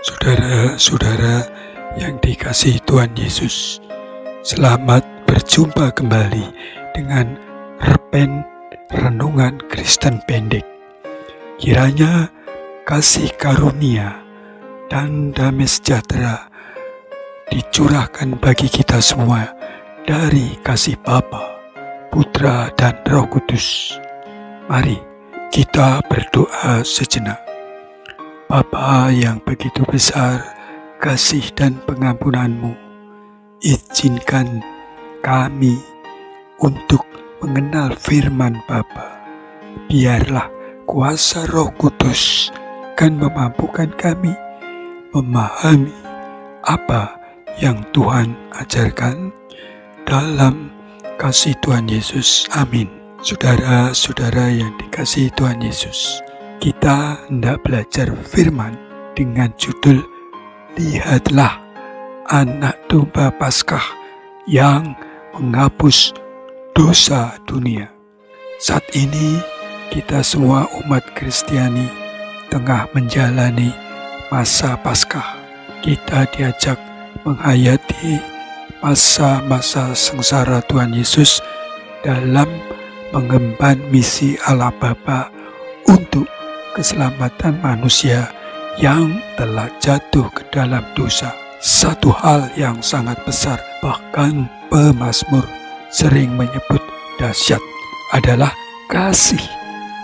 Saudara-saudara yang dikasihi Tuhan Yesus, selamat berjumpa kembali dengan Repen Renungan Kristen Pendek. Kiranya kasih karunia dan damai sejahtera dicurahkan bagi kita semua dari kasih Bapa, Putra, dan Roh Kudus. Mari kita berdoa sejenak. Bapa yang begitu besar kasih dan pengampunan-Mu, izinkan kami untuk mengenal firman Bapa. Biarlah kuasa Roh Kudus kan memampukan kami memahami apa yang Tuhan ajarkan dalam kasih Tuhan Yesus. Amin. Saudara-saudara yang dikasihi Tuhan Yesus, kita hendak belajar firman dengan judul Lihatlah Anak Domba Paskah yang menghapus dosa dunia. Saat ini kita semua umat Kristiani tengah menjalani masa Paskah. Kita diajak menghayati masa-masa sengsara Tuhan Yesus dalam mengemban misi Allah Bapa untuk keselamatan manusia yang telah jatuh ke dalam dosa. Satu hal yang sangat besar, bahkan pemazmur sering menyebut dahsyat, adalah kasih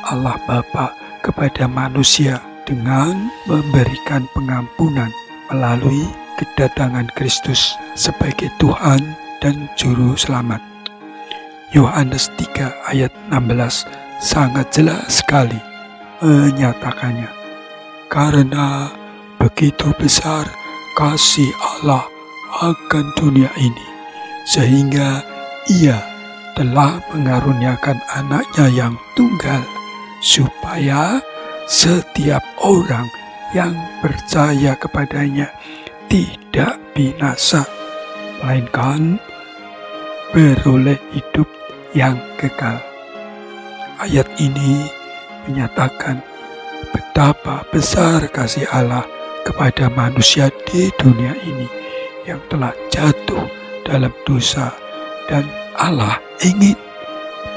Allah Bapa kepada manusia dengan memberikan pengampunan melalui kedatangan Kristus sebagai Tuhan dan Juru Selamat. Yohanes 3 ayat 16 sangat jelas sekali menyatakannya. Karena begitu besar kasih Allah akan dunia ini, sehingga Ia telah mengaruniakan anaknya yang tunggal, supaya setiap orang yang percaya kepadanya tidak binasa, melainkan beroleh hidup yang kekal. Ayat ini menyatakan betapa besar kasih Allah kepada manusia di dunia ini yang telah jatuh dalam dosa, dan Allah ingin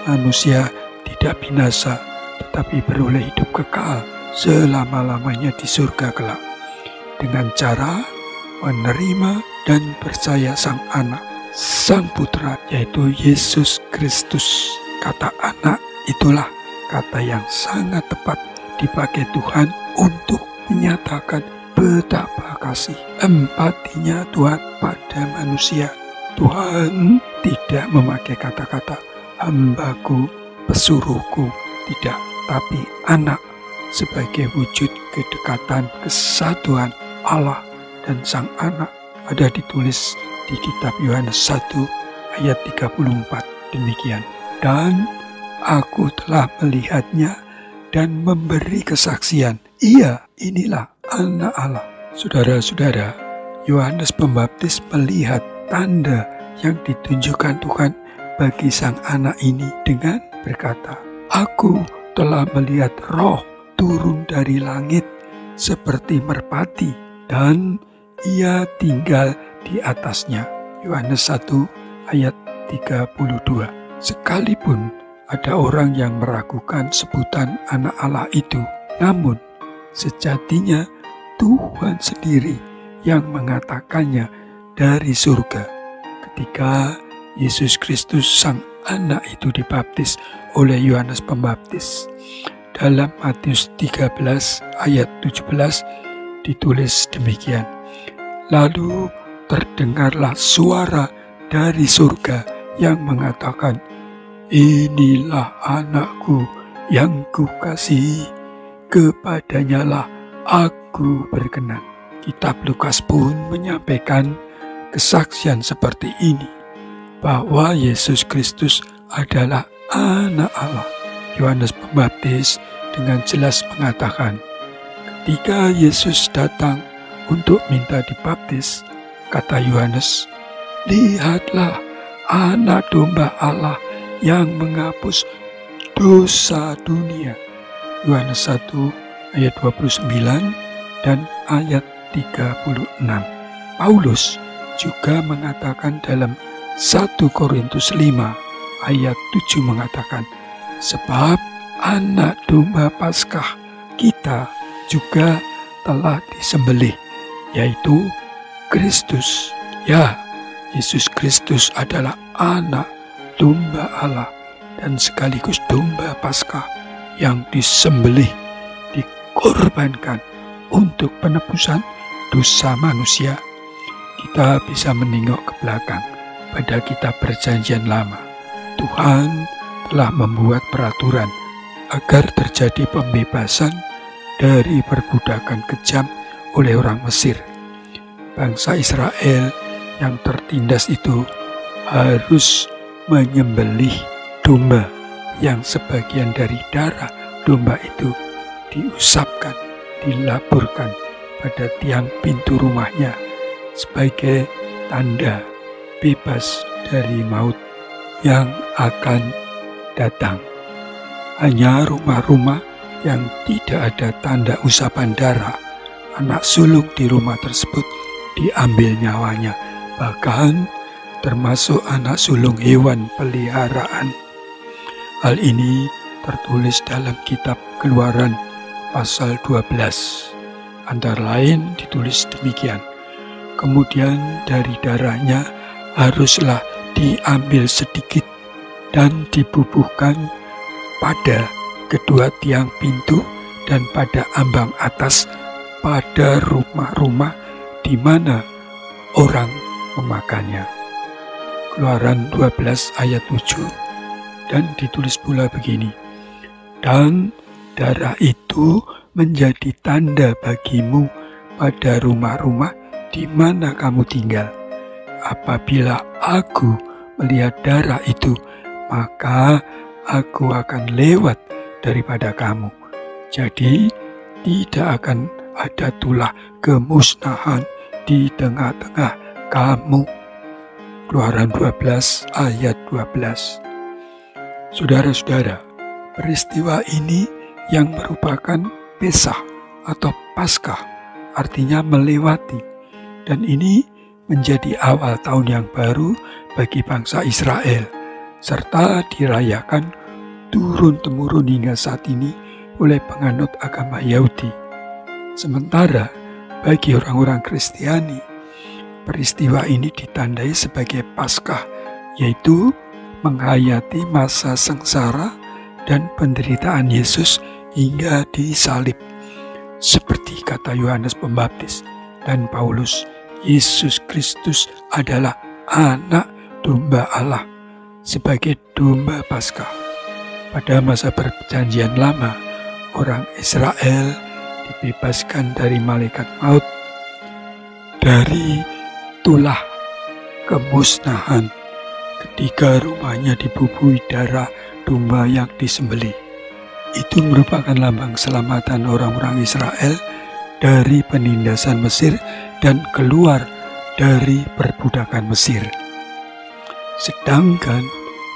manusia tidak binasa tetapi beroleh hidup kekal selama-lamanya di surga kelak dengan cara menerima dan percaya Sang Anak, Sang Putra, yaitu Yesus Kristus. Kata anak itulah kata yang sangat tepat dipakai Tuhan untuk menyatakan betapa kasih empatinya Tuhan pada manusia. Tuhan tidak memakai kata-kata hambaku, pesuruhku, tidak, tapi anak sebagai wujud kedekatan kesatuan Allah dan Sang Anak. Ada ditulis di kitab Yohanes 1 ayat 34 demikian. Dan aku telah melihatnya dan memberi kesaksian, Ia inilah Anak Allah. Saudara-saudara, Yohanes Pembaptis melihat tanda yang ditunjukkan Tuhan bagi Sang Anak ini dengan berkata, Aku telah melihat Roh turun dari langit seperti merpati, dan Ia tinggal di atasnya. Yohanes 1 ayat 32. Sekalipun ada orang yang meragukan sebutan anak Allah itu, namun sejatinya Tuhan sendiri yang mengatakannya dari surga ketika Yesus Kristus Sang Anak itu dibaptis oleh Yohanes Pembaptis. Dalam Matius 13 ayat 17 ditulis demikian. Lalu terdengarlah suara dari surga yang mengatakan, Inilah anakku yang kukasihi, kepadanyalah aku berkenan. Kitab Lukas pun menyampaikan kesaksian seperti ini, bahwa Yesus Kristus adalah anak Allah. Yohanes Pembaptis dengan jelas mengatakan, ketika Yesus datang untuk minta dibaptis, kata Yohanes, Lihatlah Anak Domba Allah yang menghapus dosa dunia. Yohanes 1 ayat 29 dan ayat 36. Paulus juga mengatakan dalam 1 Korintus 5 ayat 7 mengatakan, sebab anak domba Paskah kita juga telah disembelih, yaitu Kristus. Ya, Yesus Kristus adalah anak domba Allah dan sekaligus domba Paskah yang disembelih, dikorbankan untuk penebusan dosa manusia. Kita bisa menengok ke belakang pada kitab Perjanjian Lama. Tuhan telah membuat peraturan agar terjadi pembebasan dari perbudakan kejam oleh orang Mesir. Bangsa Israel yang tertindas itu harus menyembelih domba yang sebagian dari darah domba itu diusapkan, dilaburkan pada tiang pintu rumahnya sebagai tanda bebas dari maut yang akan datang. Hanya rumah-rumah yang tidak ada tanda usapan darah anak sulung di rumah tersebut diambil nyawanya, bahkan termasuk anak sulung hewan peliharaan. Hal ini tertulis dalam kitab Keluaran pasal 12. Antara lain ditulis demikian, kemudian dari darahnya haruslah diambil sedikit dan dibubuhkan pada kedua tiang pintu dan pada ambang atas pada rumah-rumah di mana orang memakannya. Keluaran 12 ayat 7, dan ditulis pula begini, dan darah itu menjadi tanda bagimu pada rumah-rumah di mana kamu tinggal. Apabila aku melihat darah itu, maka aku akan lewat daripada kamu. Jadi tidak akan ada tulah kemusnahan di tengah-tengah kamu. Keluaran 12 ayat 12. Saudara-saudara, peristiwa ini yang merupakan Pesah atau Paskah, artinya melewati, dan ini menjadi awal tahun yang baru bagi bangsa Israel, serta dirayakan turun-temurun hingga saat ini oleh penganut agama Yahudi. Sementara bagi orang-orang Kristiani, peristiwa ini ditandai sebagai Paskah, yaitu menghayati masa sengsara dan penderitaan Yesus hingga disalib. Seperti kata Yohanes Pembaptis dan Paulus, Yesus Kristus adalah anak domba Allah sebagai domba Paskah. Pada masa Perjanjian Lama, orang Israel dibebaskan dari malaikat maut, dari tulah kemusnahan ketika rumahnya dibubuhi darah domba yang disembelih. Itu merupakan lambang keselamatan orang-orang Israel dari penindasan Mesir dan keluar dari perbudakan Mesir. Sedangkan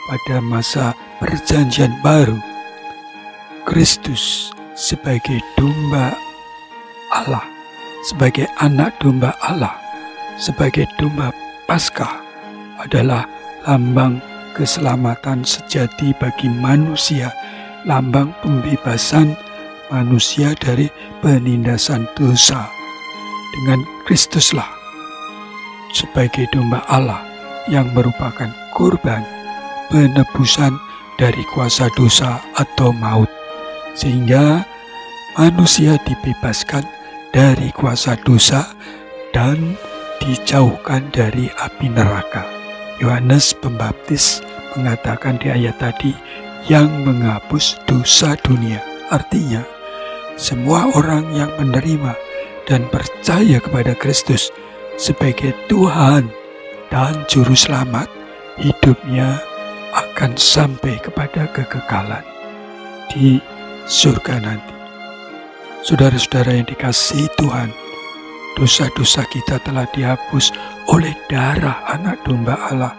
pada masa Perjanjian Baru, Kristus sebagai domba Allah, sebagai anak domba Allah, sebagai domba Paskah adalah lambang keselamatan sejati bagi manusia, lambang pembebasan manusia dari penindasan dosa. Dengan Kristuslah sebagai domba Allah yang merupakan korban penebusan dari kuasa dosa atau maut, sehingga manusia dibebaskan dari kuasa dosa dan dijauhkan dari api neraka. Yohanes Pembaptis mengatakan di ayat tadi, yang menghapus dosa dunia. Artinya, semua orang yang menerima dan percaya kepada Kristus sebagai Tuhan dan Juru Selamat, hidupnya akan sampai kepada kekekalan di surga nanti. Saudara-saudara yang dikasihi Tuhan, dosa-dosa kita telah dihapus oleh darah anak domba Allah,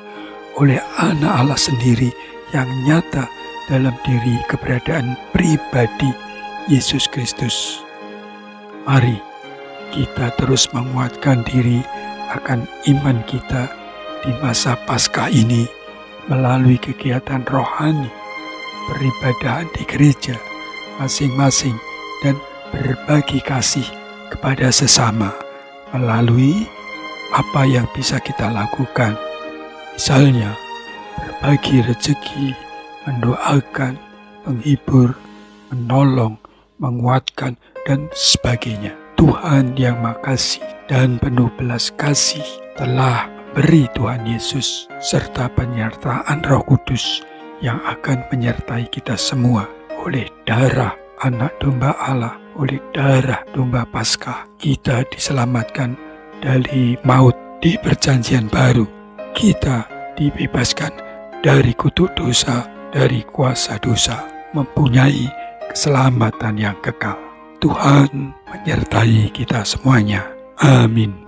oleh anak Allah sendiri yang nyata dalam diri keberadaan pribadi Yesus Kristus. Mari kita terus menguatkan diri akan iman kita di masa Paskah ini melalui kegiatan rohani, peribadahan di gereja masing-masing, dan berbagi kasih kepada sesama melalui apa yang bisa kita lakukan. Misalnya, berbagi rezeki, mendoakan, menghibur, menolong, menguatkan, dan sebagainya. Tuhan yang makasih dan penuh belas kasih telah beri Tuhan Yesus serta penyertaan Roh Kudus yang akan menyertai kita semua oleh darah Anak Domba Allah, oleh darah Domba Paskah. Kita diselamatkan dari maut. Di Perjanjian Baru kita dibebaskan dari kutuk dosa, dari kuasa dosa, mempunyai keselamatan yang kekal. Tuhan menyertai kita semuanya. Amin.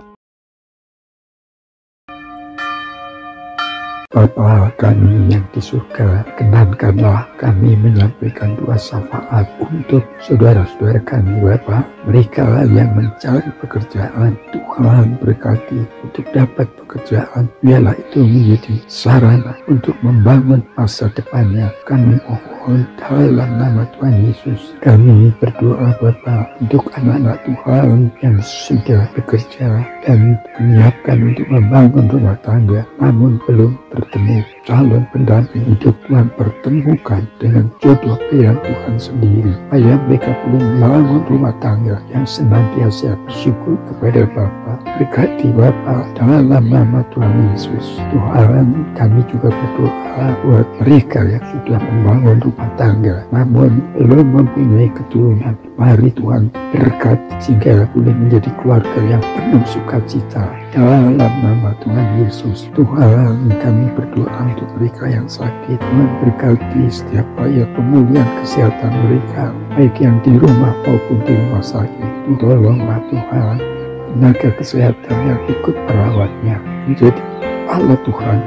Bapa kami yang di surga, kenankanlah kami menyampaikan doa syafaat untuk saudara-saudara kami Bapa. Mereka yang mencari pekerjaan, Tuhan berkati untuk dapat pekerjaan. Biarlah itu menjadi sarana untuk membangun masa depannya. Kami mohon dalam nama Tuhan Yesus. Kami berdoa Bapa untuk anak-anak Tuhan yang sudah bekerja dan menyiapkan untuk membangun rumah tangga, namun belum bertemu calon pendamping hidup. Tuhan pertemukan dengan jodoh pilihan Tuhan sendiri, supaya mereka boleh membangun rumah tangga yang senantiasa bersyukur kepada Bapa. Berkati Bapa dalam nama Tuhan Yesus. Tuhan, kami juga berdoa buat mereka yang sudah membangun rumah tangga namun belum mempunyai keturunan. Mari Tuhan berkati sehingga boleh menjadi keluarga yang penuh sukacita dalam nama Tuhan Yesus. Tuhan, kami berdoa untuk mereka yang sakit. Tuhan berkati setiap upaya pemulihan kesehatan mereka, baik yang di rumah maupun di rumah sakit. Tolonglah Tuhan, tenaga kesehatan yang ikut merawatnya menjadi Allah Tuhan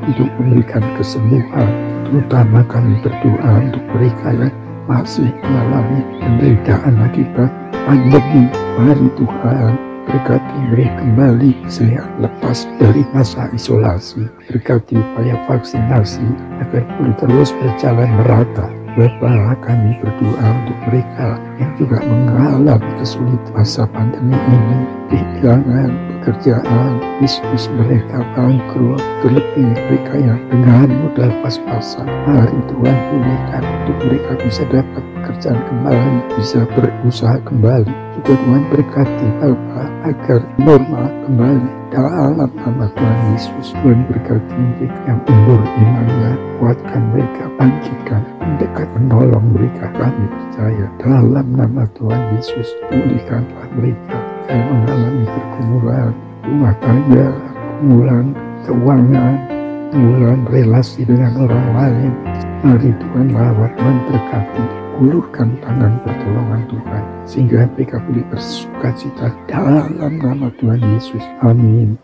untuk memberikan kesembuhan. Terutama kami berdoa untuk mereka yang masih mengalami penderitaan akibat pandemi. Mari Tuhan berkati mereka kembali sehat lepas dari masa isolasi. Berkati upaya vaksinasi agar boleh terus berjalan merata. Bapa, kami berdoa untuk mereka yang juga mengalami kesulitan masa pandemi ini, kehilangan pekerjaan, bisnis mereka bangkrut, terlebih mereka yang dengan modal pas-pasan. Mari Tuhan pulihkan untuk mereka bisa dapat pekerjaan kembali, bisa berusaha kembali. Juga Tuhan berkati Bapa agar normal kembali dalam nama Tuhan Yesus. Tuhan berkati mereka yang undur imannya, kuatkan mereka, bangkitkan, mendekat, menolong mereka. Kami percaya dalam nama Tuhan Yesus. Pulihkanlah mereka yang mengalami pergumulan rumah tangga, pergumulan keuangan, pergumulan relasi dengan orang lain. Mari Tuhan rawat, Tuhan berkati, ulurkan tangan pertolongan Tuhan sehingga mereka boleh bersukacita dalam nama Tuhan Yesus. Amin.